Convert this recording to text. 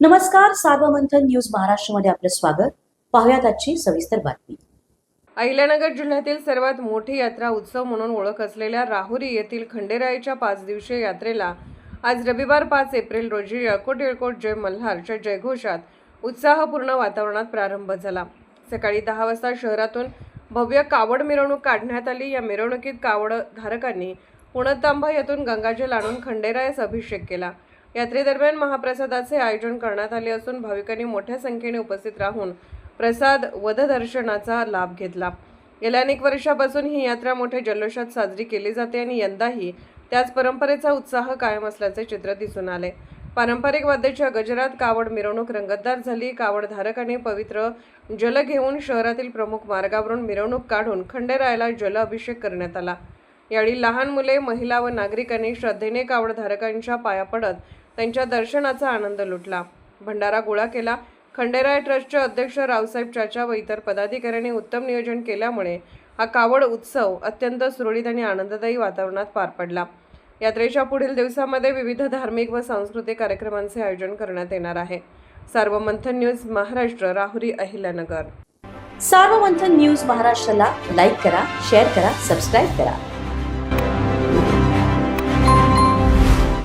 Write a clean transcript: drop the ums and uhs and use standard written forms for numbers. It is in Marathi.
नमस्कार, सार्वमंथन न्यूज महाराष्ट्रमध्ये आपलं स्वागत. पाहुयात आजची सविस्तर बातमी. अहिल्यानगर जिल्ह्यातील सर्वात मोठी यात्रा उत्सव म्हणून ओळख असलेल्या राहुरी येथील खंडेरायाच्या 5 दिवसीय यात्रेला आज रविवार 5 एप्रिल रोजी येळकोट येळकोट जय मल्हारच्या जयघोषात उत्साहपूर्ण वातावरणात प्रारंभ झाला. सकाळी 10 वाजता शहरातून भव्य कावड मिरवणूक काढण्यात आली. या मिरवणुकीत कावड धारकांनी पुणतांबा येथून गंगाजल आणून खंडेरायास अभिषेक केला. यात्रेदरम्यान महाप्रसादाचे आयोजन करण्यात आले असून भाविकांनी मोठ्या संख्येने उपस्थित राहून प्रसाद वधदर्शनाचा लाभ घेतला. गेल्या अनेक वर्षापासून ही यात्रा मोठ्या जल्लोषात साजरी केली जाते आणि यंदाही त्याच परंपरेचा उत्साह कायम असल्याचे चित्र दिसून आले. पारंपरिक वाद्याच्या गजरात कावड मिरवणूक रंगतदार झाली. कावड धारकांनी पवित्र जल घेऊन शहरातील प्रमुख मार्गावरून मिरवणूक काढून खंडेरायाला जल अभिषेक करण्यात आला. यावेळी लहान मुले, महिला व नागरिकांनी श्रद्धेने कावड धारकांच्या पाया पडत त्यांच्या दर्शनाचा आनंद लुटला. भंडारा गोळा केला. खंडेराय ट्रस्टचे अध्यक्ष रावसाहेब चाचा व इतर पदाधिकाऱ्यांनी उत्तम नियोजन केल्यामुळे हा कावड उत्सव अत्यंत सुरळीत आणि आनंददायी वातावरणात पार पडला. यात्रेच्या पुढील दिवसांमध्ये विविध धार्मिक व सांस्कृतिक कार्यक्रमांचे आयोजन करण्यात येणार आहे. सार्वमंथन न्यूज महाराष्ट्र, राहुरी, अहिल्यानगर. सार्वमंथन न्यूज महाराष्ट्राला लाईक करा, शेअर करा, सबस्क्राईब करा.